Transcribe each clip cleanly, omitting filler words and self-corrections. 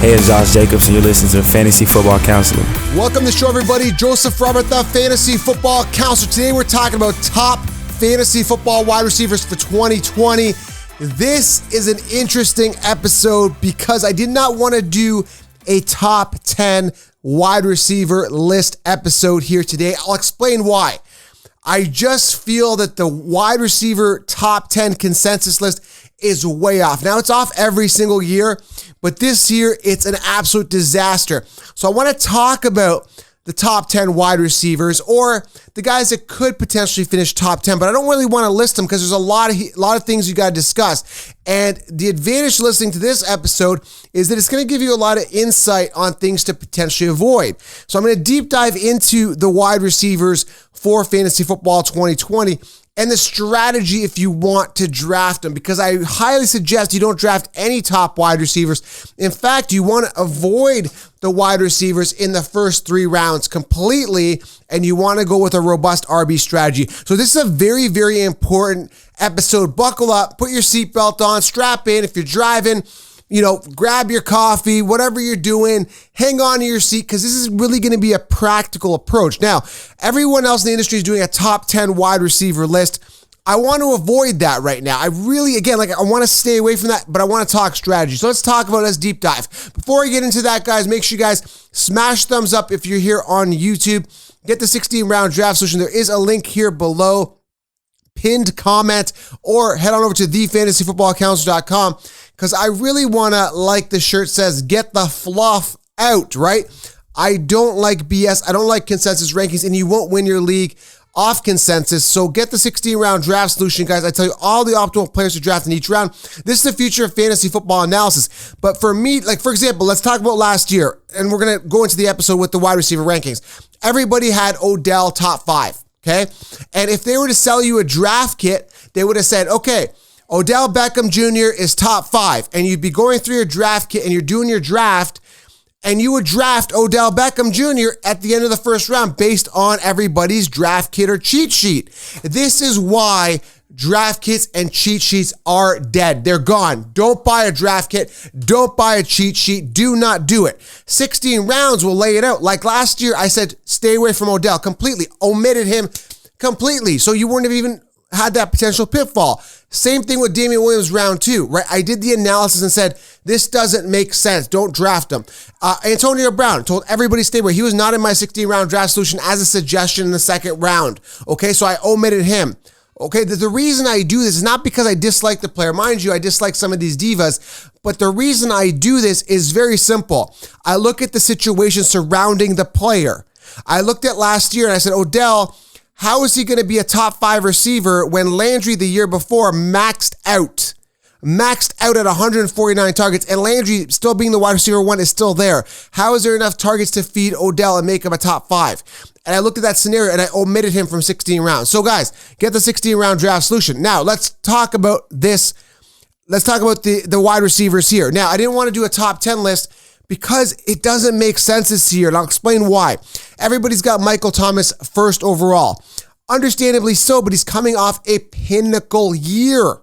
Hey, it's Josh Jacobs, and you're listening to Fantasy Football Counselor. Welcome to the show, everybody. Joseph Robert, the Fantasy Football Counselor. Today we're talking about top fantasy football wide receivers for 2020. This is an interesting episode because I did not want to do a top 10 wide receiver list episode here today. I'll explain why. I just feel that the wide receiver top 10 consensus list is way off. Now, it's off every single year, but this year it's an absolute disaster. So I want to talk about the top 10 wide receivers, or the guys that could potentially finish top 10, but I don't really want to list them because there's a lot of things you got to discuss. And the advantage to listening to this episode is that it's going to give you a lot of insight on things to potentially avoid. So I'm going to deep dive into the wide receivers for Fantasy Football 2020 and the strategy if you want to draft them, because I highly suggest you don't draft any top wide receivers. In fact, you want to avoid the wide receivers in the first 3 rounds completely, and you want to go with a robust RB strategy. So this is a very, very important episode. Buckle up, put your seatbelt on, strap in. If you're driving, grab your coffee, whatever you're doing, hang on to your seat, because this is really going to be a practical approach. Now, everyone else in the industry is doing a top 10 wide receiver list. I want to avoid that right now. I really, I want to stay away from that, but I want to talk strategy. So let's talk about it. Let's deep dive. Before I get into that, guys, make sure you guys smash thumbs up if you're here on YouTube. Get the 16-round draft solution. There is a link here below, pinned comment, or head on over to thefantasyfootballcounselor.com, because I really want to, like the shirt says, get the fluff out, right? I don't like BS. I don't like consensus rankings, and you won't win your league off consensus. So get the 16-round draft solution, guys. I tell you all the optimal players to draft in each round. This is the future of fantasy football analysis. But for me, for example, let's talk about last year, and we're going to go into the episode with the wide receiver rankings. Everybody had Odell top 5, okay? And if they were to sell you a draft kit, they would have said, okay, Odell Beckham Jr. is top 5, and you'd be going through your draft kit and you're doing your draft, and you would draft Odell Beckham Jr. at the end of the first round based on everybody's draft kit or cheat sheet. This is why draft kits and cheat sheets are dead. They're gone. Don't buy a draft kit. Don't buy a cheat sheet. Do not do it. 16 rounds will lay it out. Like last year, I said, stay away from Odell completely. Omitted him completely. So you wouldn't have even had that potential pitfall. Same thing with Damian Williams round 2, right? I did the analysis and said, this doesn't make sense. Don't draft him. Antonio Brown told everybody stay away. He was not in my 16-round draft solution as a suggestion in the second round. Okay, so I omitted him. Okay, the reason I do this is not because I dislike the player. Mind you, I dislike some of these divas, but the reason I do this is very simple. I look at the situation surrounding the player. I looked at last year and I said, Odell, how is he going to be a top 5 receiver when Landry the year before maxed out at 149 targets, and Landry, still being the wide receiver 1, is still there? How is there enough targets to feed Odell and make him a top 5? And I looked at that scenario and I omitted him from 16 rounds. So guys, get the 16-round draft solution. Now let's talk about this. Let's talk about the wide receivers here. Now, I didn't want to do a top 10 list because it doesn't make sense this year, and I'll explain why. Everybody's got Michael Thomas first overall. Understandably so, but he's coming off a pinnacle year.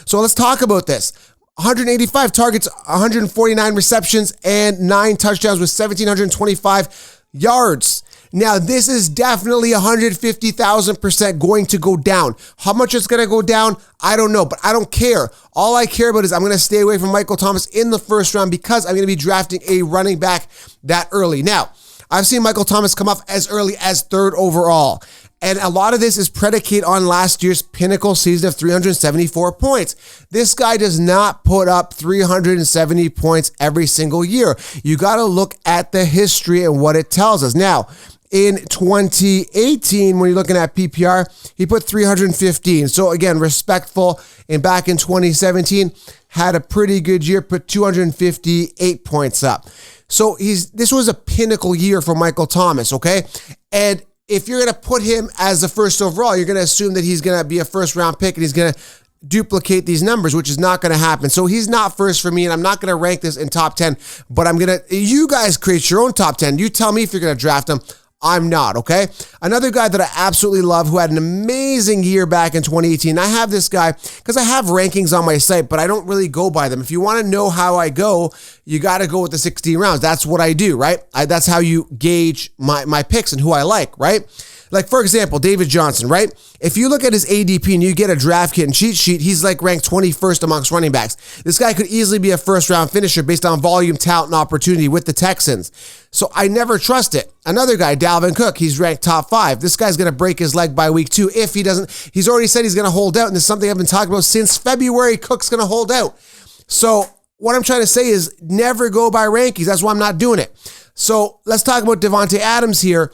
So let's talk about this. 185 targets, 149 receptions, and 9 touchdowns with 1,725 yards. Now, this is definitely 150,000% going to go down. How much it's going to go down, I don't know, but I don't care. All I care about is I'm going to stay away from Michael Thomas in the first round because I'm going to be drafting a running back that early. Now, I've seen Michael Thomas come off as early as 3rd overall. And a lot of this is predicated on last year's pinnacle season of 374 points. This guy does not put up 370 points every single year. You got to look at the history and what it tells us. Now, in 2018, when you're looking at PPR, he put 315. So again, respectful. And back in 2017, had a pretty good year, put 258 points up. So this was a pinnacle year for Michael Thomas, okay? And if you're going to put him as the first overall, you're going to assume that he's going to be a first-round pick and he's going to duplicate these numbers, which is not going to happen. So he's not first for me, and I'm not going to rank this in top 10, but you guys create your own top 10. You tell me if you're going to draft him. I'm not, okay? Another guy that I absolutely love who had an amazing year back in 2018. I have this guy because I have rankings on my site, but I don't really go by them. If you want to know how I go, you got to go with the 16 rounds. That's what I do, right? That's how you gauge my picks and who I like, right? Like, for example, David Johnson, right? If you look at his ADP and you get a draft kit and cheat sheet, he's like ranked 21st amongst running backs. This guy could easily be a first-round finisher based on volume, talent, and opportunity with the Texans. So I never trust it. Another guy, Dalvin Cook, he's ranked top 5. This guy's going to break his leg by week 2 if he doesn't. He's already said he's going to hold out, and this is something I've been talking about since February. Cook's going to hold out. So what I'm trying to say is never go by rankings. That's why I'm not doing it. So let's talk about Davante Adams here.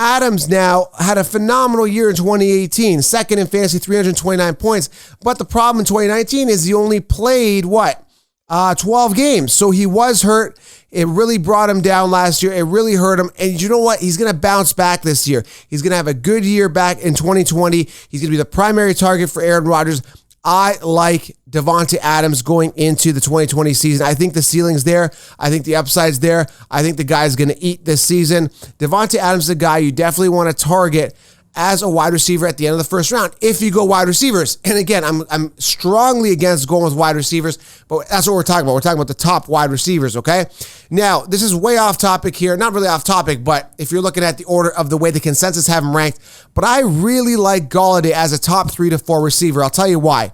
Adams now had a phenomenal year in 2018, second in fantasy, 329 points. But the problem in 2019 is he only played, 12 games. So he was hurt. It really brought him down last year. It really hurt him. And you know what? He's going to bounce back this year. He's going to have a good year back in 2020. He's going to be the primary target for Aaron Rodgers. I like Davante Adams going into the 2020 season. I think the ceiling's there. I think the upside's there. I think the guy's going to eat this season. Davante Adams is a guy you definitely want to target as a wide receiver at the end of the first round if you go wide receivers. And again, I'm strongly against going with wide receivers, but that's what we're talking about. We're talking about the top wide receivers, okay? Now, this is way off topic here. Not really off topic, but if you're looking at the order of the way the consensus have him ranked, but I really like Golladay as a top 3 to 4 receiver. I'll tell you why.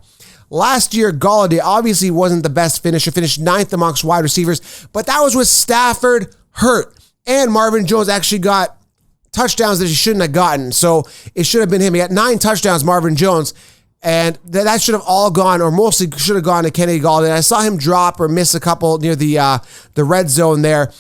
Last year, Golladay obviously wasn't the best finisher, finished 9th amongst wide receivers, but that was with Stafford hurt. And Marvin Jones actually got touchdowns that he shouldn't have gotten. So it should have been him. He got 9 touchdowns, Marvin Jones, and that should have all gone, or mostly should have gone to Kenny Golladay. I saw him drop or miss a couple near the red zone there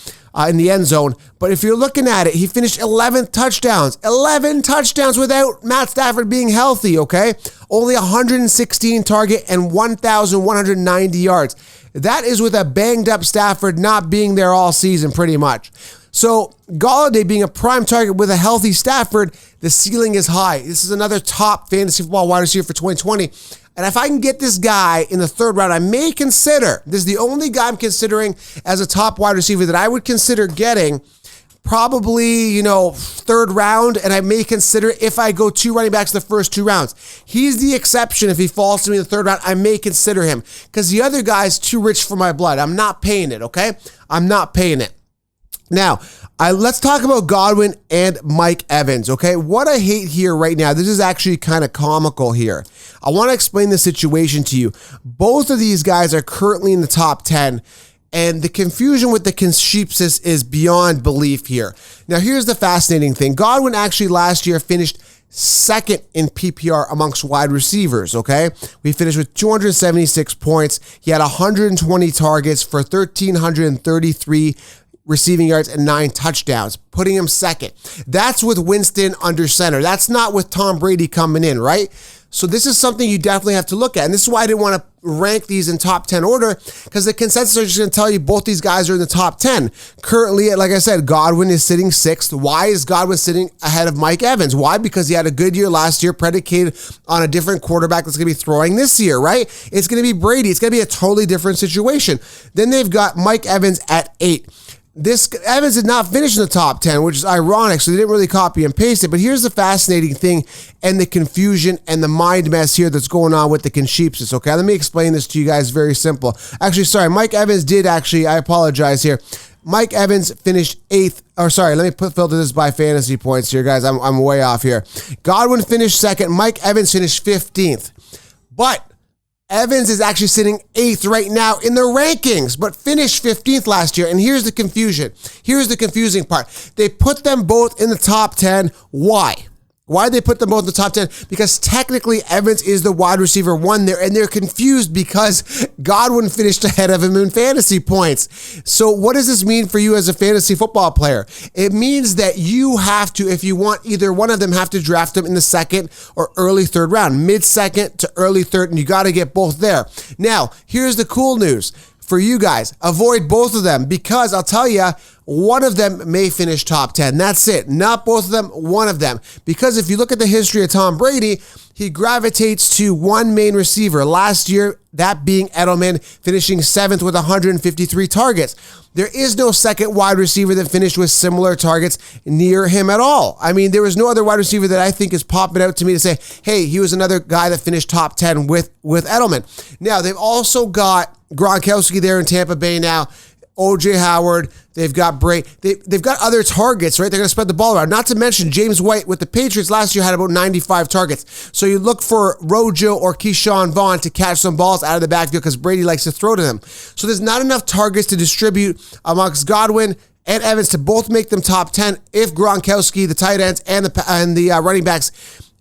in the end zone. But if you're looking at it, he finished 11 touchdowns. 11 touchdowns without Matt Stafford being healthy, okay? Only 116 target and 1,190 yards. That is with a banged up Stafford not being there all season pretty much. So Golladay being a prime target with a healthy Stafford, the ceiling is high. This is another top fantasy football wide receiver for 2020. And if I can get this guy in the 3rd round, I may consider, this is the only guy I'm considering as a top wide receiver that I would consider getting probably, 3rd round, and I may consider if I go 2 running backs the first 2 rounds. He's the exception. If he falls to me in the 3rd round, I may consider him because the other guy's too rich for my blood. I'm not paying it, okay? I'm not paying it. Now, let's talk about Godwin and Mike Evans, okay? What I hate here right now, this is actually kind of comical here. I want to explain the situation to you. Both of these guys are currently in the top 10, and the confusion with the Concheapsis is beyond belief here. Now, here's the fascinating thing. Godwin actually last year finished 2nd in PPR amongst wide receivers, okay? We finished with 276 points. He had 120 targets for 1,333 receiving yards and 9 touchdowns, putting him 2nd. That's with Winston under center. That's not with Tom Brady coming in, right? So this is something you definitely have to look at. And this is why I didn't want to rank these in top 10 order, because the consensus are just going to tell you both these guys are in the top 10. Currently, like I said, Godwin is sitting 6th. Why is Godwin sitting ahead of Mike Evans? Why? Because he had a good year last year, predicated on a different quarterback that's going to be throwing this year, right? It's going to be Brady. It's going to be a totally different situation. Then they've got Mike Evans at 8. This Evans did not finish in the top 10, which is ironic, so they didn't really copy and paste it. But here's the fascinating thing and the confusion and the mind mess here that's going on with the Concheapsis, okay? Let me explain this to you guys very simple. Actually, sorry, Mike Evans did actually, I apologize here. Mike Evans finished 8th, or sorry, let me filter this by fantasy points here, guys. I'm way off here. Godwin finished 2nd. Mike Evans finished 15th. But Evans is actually sitting 8th right now in the rankings, but finished 15th last year. And here's the confusion. Here's the confusing part. They put them both in the top 10. Why? Why did they put them both in the top 10? Because technically Evans is the wide receiver 1 there, and they're confused because Godwin finished ahead of him in fantasy points. So what does this mean for you as a fantasy football player? It means that you have to, if you want either one of them, have to draft them in the 2nd or early 3rd round, mid-2nd to early 3rd, and you got to get both there. Now, here's the cool news. for you guys. Avoid both of them because I'll tell you, one of them may finish top 10. That's it. Not both of them, one of them. Because if you look at the history of Tom Brady, he gravitates to one main receiver. Last year, that being Edelman, finishing 7th with 153 targets. There is no second wide receiver that finished with similar targets near him at all. I mean, there was no other wide receiver that I think is popping out to me to say, hey, he was another guy that finished top 10 with Edelman. Now, they've also got Gronkowski there in Tampa Bay now. OJ Howard, they've got Bray, they've got other targets, right? They're going to spread the ball around. Not to mention James White with the Patriots last year had about 95 targets. So you look for Rojo or Keyshawn Vaughn to catch some balls out of the backfield because Brady likes to throw to them. So there's not enough targets to distribute amongst Godwin and Evans to both make them top 10 if Gronkowski, the tight ends, and the running backs,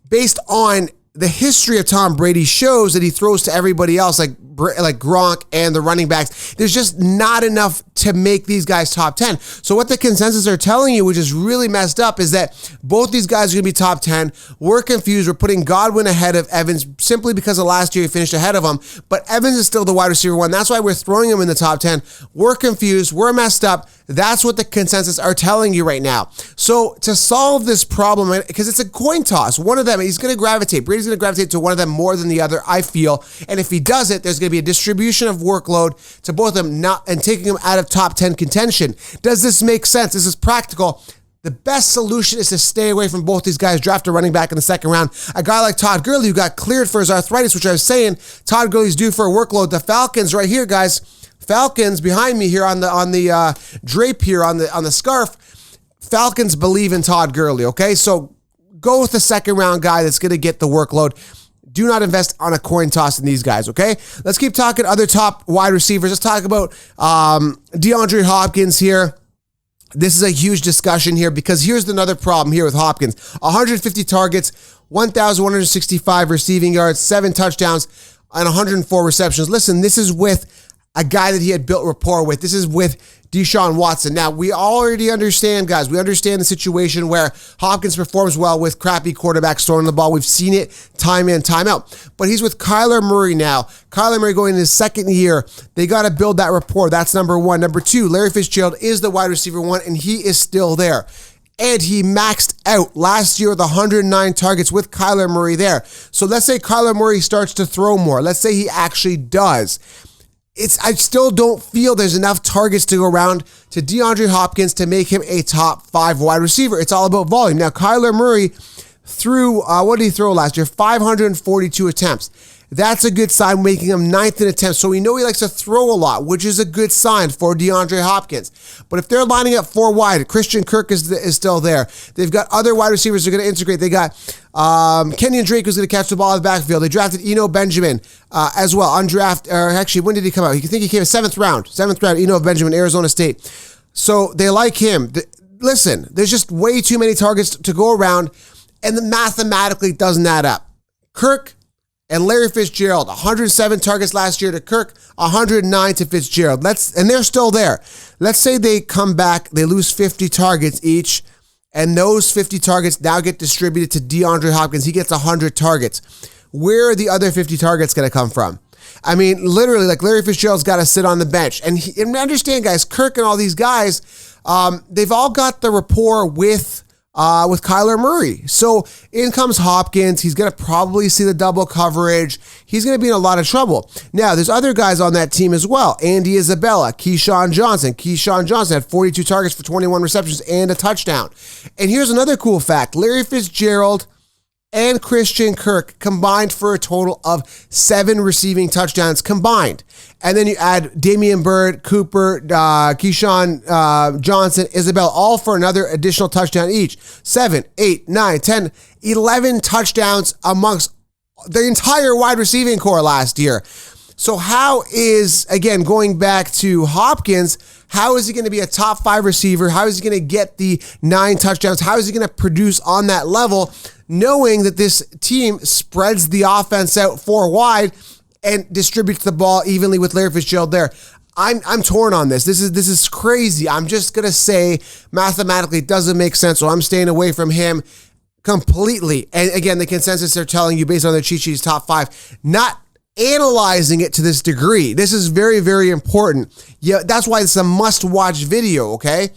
based on the history of Tom Brady, shows that he throws to everybody else like Gronk and the running backs. There's just not enough to make these guys top 10. So what the consensus are telling you, which is really messed up, is that both these guys are going to be top 10. We're confused. We're putting Godwin ahead of Evans simply because of last year he finished ahead of him. But Evans is still the wide receiver one. That's why we're throwing him in the top 10. We're confused. We're messed up. That's what the consensus are telling you right now. So to solve this problem, because it's a coin toss, one of them, he's going to gravitate. Brady's going to gravitate to one of them more than the other, I feel. And if he does it, there's going to be a distribution of workload to both of them and taking them out of top 10 contention. Does this make sense? Is this practical? The best solution is to stay away from both these guys. Draft a running back in the second round. A guy like Todd Gurley who got cleared for his arthritis, which I was saying, Todd Gurley's due for a workload. The Falcons right here, guys. Falcons behind me here on the drape here on the scarf. Falcons believe in Todd Gurley, okay? So go with the second round guy that's going to get the workload. Do not invest on a coin toss in these guys, okay? Let's keep talking other top wide receivers. Let's talk about DeAndre Hopkins here. This is a huge discussion here because here's another problem here with Hopkins. 150 targets, 1,165 receiving yards, 7 touchdowns, and 104 receptions. Listen, this is with a guy that he had built rapport with. This is with Deshaun Watson. Now, we already understand, guys. We understand the situation where Hopkins performs well with crappy quarterbacks throwing the ball. We've seen it time in, time out. But he's with Kyler Murray now. Kyler Murray going in his second year. They got to build that rapport. That's number one. Number two, Larry Fitzgerald is the wide receiver one, and he is still there. And he maxed out last year with 109 targets with Kyler Murray there. So let's say Kyler Murray starts to throw more. Let's say he actually does. I still don't feel there's enough targets to go around to DeAndre Hopkins to make him a top 5 wide receiver. It's all about volume. Now, Kyler Murray threw, what did he throw last year? 542 attempts. That's a good sign, making him 9th in attempts. So we know he likes to throw a lot, which is a good sign for DeAndre Hopkins. But if they're lining up 4 wide, Christian Kirk is still there. They've got other wide receivers they're going to integrate. They got Kenyon Drake who's going to catch the ball in the backfield. They drafted Eno Benjamin as well. Actually, when did he come out? You think he came in 7th round. 7th round, Eno Benjamin, Arizona State. So they like him. Listen, there's just way too many targets to go around, and mathematically it doesn't add up. Kirk and Larry Fitzgerald, 107 targets last year to Kirk, 109 to Fitzgerald. And they're still there. Let's say they come back, they lose 50 targets each, and those 50 targets now get distributed to DeAndre Hopkins. He gets 100 targets. Where are the other 50 targets going to come from? I mean, literally, like Larry Fitzgerald's got to sit on the bench. And understand, guys, Kirk and all these guys, they've all got the rapport with Kyler Murray. So in comes Hopkins. He's going to probably see the double coverage. He's going to be in a lot of trouble. Now, there's other guys on that team as well. Andy Isabella, Keyshawn Johnson. Keyshawn Johnson had 42 targets for 21 receptions and a touchdown. And here's another cool fact. Larry Fitzgerald and Christian Kirk combined for a total of 7 receiving touchdowns combined. And then you add Damian Byrd, Cooper, Keyshawn Johnson, Isabel, all for another additional touchdown each. 7, 8, 9, 10, 11 touchdowns amongst the entire wide receiving core last year. So how is, again, going back to Hopkins, how is he going to be a top 5 receiver? How is he going to get the 9 touchdowns? How is he going to produce on that level, knowing that this team spreads the offense out 4 wide and distributes the ball evenly with Larry Fitzgerald there? I'm torn on this. This is crazy. I'm just going to say mathematically it doesn't make sense, so I'm staying away from him completely. And again, the consensus they're telling you based on their cheat sheet is top 5. Not analyzing it to this degree. This is very, very important. Yeah, that's why it's a must-watch video, okay?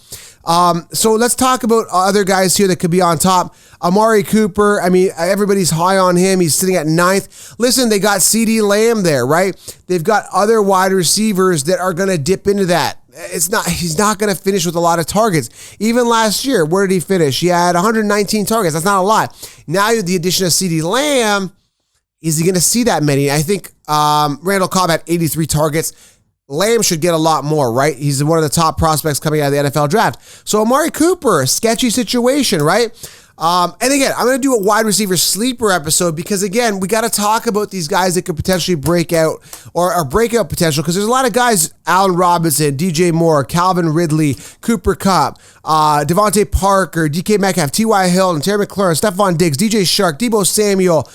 So let's talk about other guys here that could be on top. Amari Cooper, I mean, everybody's high on him. He's sitting at 9th. Listen, they got CeeDee Lamb there, right? They've got other wide receivers that are going to dip into that. He's not going to finish with a lot of targets. Even last year, where did he finish? He had 119 targets. That's not a lot. Now with the addition of CeeDee Lamb, is he going to see that many? I think Randall Cobb had 83 targets. Lamb should get a lot more, right? He's one of the top prospects coming out of the NFL draft. So Amari Cooper, sketchy situation, right? And again, I'm going to do a wide receiver sleeper episode because, again, we got to talk about these guys that could potentially break out or breakout potential, because there's a lot of guys, Allen Robinson, DJ Moore, Calvin Ridley, Cooper Kupp, Davante Parker, DK Metcalf, T.Y. Hilton, Terry McLaurin, Stephon Diggs, DJ Shark, Deebo Samuel.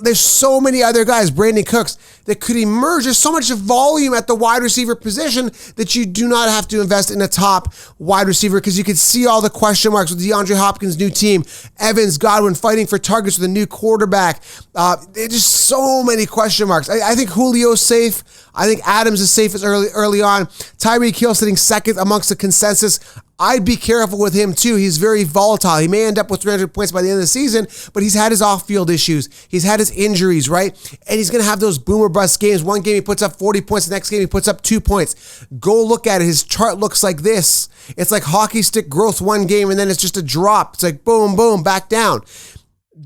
There's so many other guys, Brandon Cooks, that could emerge. There's so much volume at the wide receiver position that you do not have to invest in a top wide receiver, because you can see all the question marks with DeAndre Hopkins' new team, Evans, Godwin fighting for targets with a new quarterback. There's just so many question marks. I think Julio's safe. I think Adams is safe as early on. Tyreek Hill sitting second amongst the consensus. I'd be careful with him too. He's very volatile. He may end up with 300 points by the end of the season, but he's had his off-field issues. He's had his injuries, right? And he's going to have those boomer bust games. One game he puts up 40 points. The next game he puts up 2 points. Go look at it. His chart looks like this. It's like hockey stick growth one game, and then it's just a drop. It's like boom, boom, back down.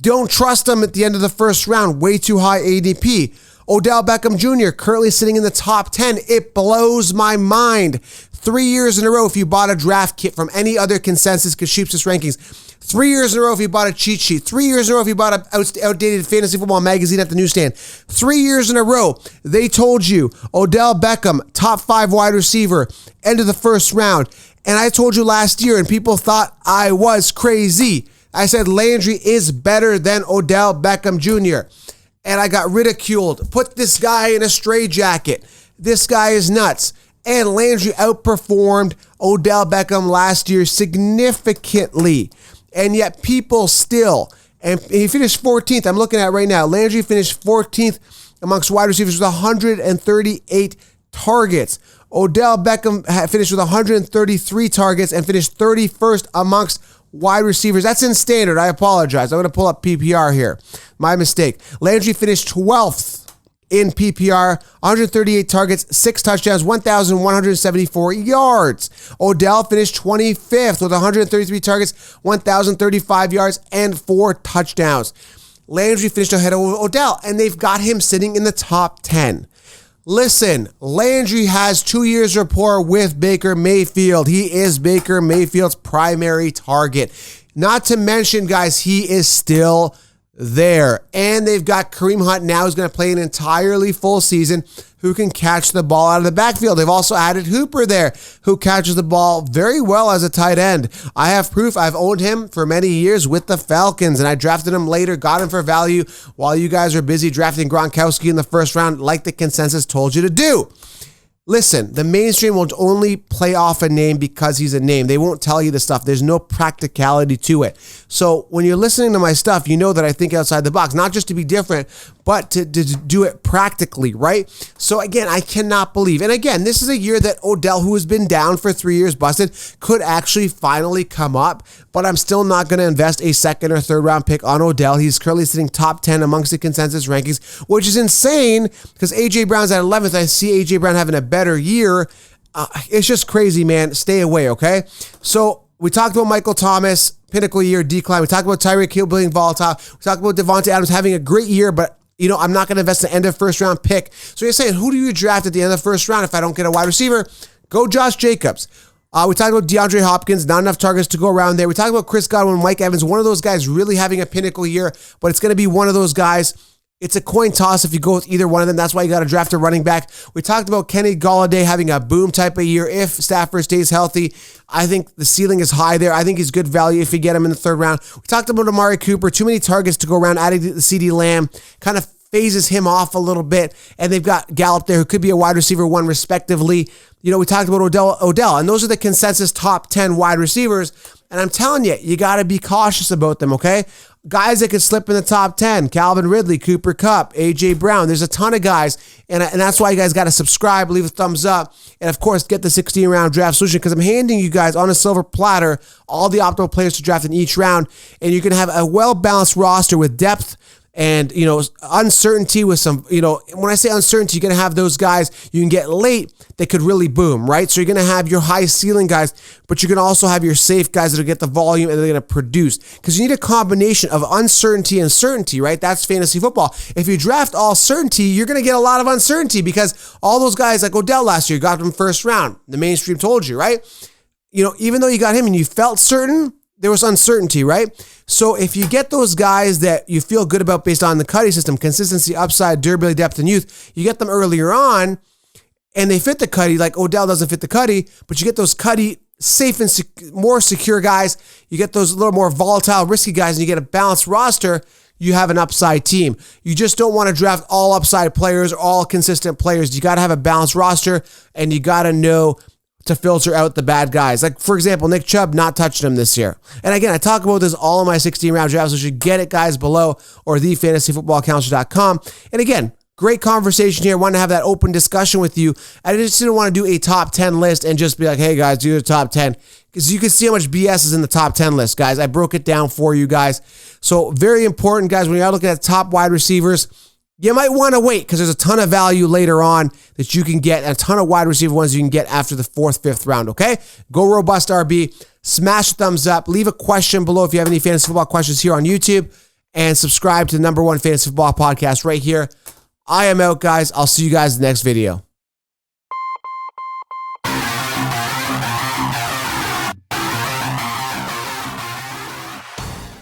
Don't trust him at the end of the first round. Way too high ADP. Odell Beckham Jr. currently sitting in the top 10. It blows my mind. 3 years in a row if you bought a draft kit from any other consensus Kashipsis rankings. 3 years in a row if you bought a cheat sheet. 3 years in a row if you bought an outdated fantasy football magazine at the newsstand. 3 years in a row, they told you Odell Beckham, top 5 wide receiver, end of the first round. And I told you last year, and people thought I was crazy. I said Landry is better than Odell Beckham Jr. And I got ridiculed. Put this guy in a straitjacket. This guy is nuts. And Landry outperformed Odell Beckham last year significantly. And yet people still, and he finished 14th. I'm looking at it right now. Landry finished 14th amongst wide receivers with 138 targets. Odell Beckham finished with 133 targets and finished 31st amongst wide receivers. That's in standard. I apologize. I'm going to pull up PPR here. My mistake. Landry finished 12th in PPR, 138 targets, 6 touchdowns, 1,174 yards. Odell finished 25th with 133 targets, 1,035 yards, and 4 touchdowns. Landry finished ahead of Odell, and they've got him sitting in the top 10. Listen, Landry has 2 years rapport with Baker Mayfield. He is Baker Mayfield's primary target. Not to mention, guys, he is still there. And they've got Kareem Hunt now, who's going to play an entirely full season, who can catch the ball out of the backfield. They've also added Hooper there, who catches the ball very well as a tight end. I have proof. I've owned him for many years with the Falcons, and I drafted him later, got him for value while you guys are busy drafting Gronkowski in the first round, like the consensus told you to do. Listen, the mainstream will only play off a name because he's a name. They won't tell you the stuff. There's no practicality to it. So when you're listening to my stuff, you know that I think outside the box, not just to be different, but to do it practically, right? So again, I cannot believe. And again, this is a year that Odell, who has been down for 3 years, busted, could actually finally come up. But I'm still not going to invest a second or third round pick on Odell. He's currently sitting top 10 amongst the consensus rankings, which is insane because A.J. Brown's at 11th. I see A.J. Brown having a better year. It's just crazy, man. Stay away, okay? So we talked about Michael Thomas, pinnacle year, decline. We talked about Tyreek Hill being volatile. We talked about Davante Adams having a great year, but I'm not going to invest an end of first round pick. So you're saying, who do you draft at the end of the first round if I don't get a wide receiver? Go Josh Jacobs. We talked about DeAndre Hopkins, not enough targets to go around there. We talked about Chris Godwin, Mike Evans, one of those guys really having a pinnacle year, but it's going to be one of those guys. It's a coin toss if you go with either one of them. That's why you got to draft a running back. We talked about Kenny Golladay having a boom type of year if Stafford stays healthy. I think the ceiling is high there. I think he's good value if you get him in the third round. We talked about Amari Cooper, too many targets to go around, adding the CeeDee Lamb, kind of phases him off a little bit. And they've got Gallup there, who could be a wide receiver 1 respectively. You know, we talked about Odell, and those are the consensus top 10 wide receivers. And I'm telling you, you got to be cautious about them, okay? Guys that could slip in the top 10, Calvin Ridley, Cooper Kupp, A.J. Brown. There's a ton of guys, and that's why you guys got to subscribe, leave a thumbs up, and of course, get the 16-round draft solution, because I'm handing you guys on a silver platter all the optimal players to draft in each round, and you can have a well-balanced roster with depth and, you know, uncertainty with some, you know, when I say uncertainty, you're going to have those guys you can get late that could really boom, right? So you're going to have your high ceiling guys, but you're going to also have your safe guys that'll get the volume and they're going to produce, because you need a combination of uncertainty and certainty, right? That's fantasy football. If you draft all certainty, you're going to get a lot of uncertainty, because all those guys like Odell last year got him first round. The mainstream told you, right? You know, even though you got him and you felt certain, there was uncertainty, right? So if you get those guys that you feel good about based on the Cuddy system, consistency, upside, durability, depth, and youth, you get them earlier on and they fit the Cuddy, like Odell doesn't fit the Cuddy, but you get those Cuddy safe and more secure guys. You get those a little more volatile, risky guys, and you get a balanced roster. You have an upside team. You just don't want to draft all upside players or all consistent players. You got to have a balanced roster, and you got to know to filter out the bad guys. Like, for example, Nick Chubb, not touching him this year. And again, I talk about this all in my 16-round draft, so you should get it, guys, below, or thefantasyfootballcounselor.com. And again, great conversation here. I wanted to have that open discussion with you. I just didn't want to do a top 10 list and just be like, hey, guys, do the top 10. Because you can see how much BS is in the top 10 list, guys. I broke it down for you guys. So very important, guys, when you're looking at top wide receivers, you might want to wait, because there's a ton of value later on that you can get, and a ton of wide receiver ones you can get after the 4th, 5th round, okay? Go Robust RB. Smash the thumbs up. Leave a question below if you have any fantasy football questions here on YouTube, and subscribe to the #1 fantasy football podcast right here. I am out, guys. I'll see you guys in the next video.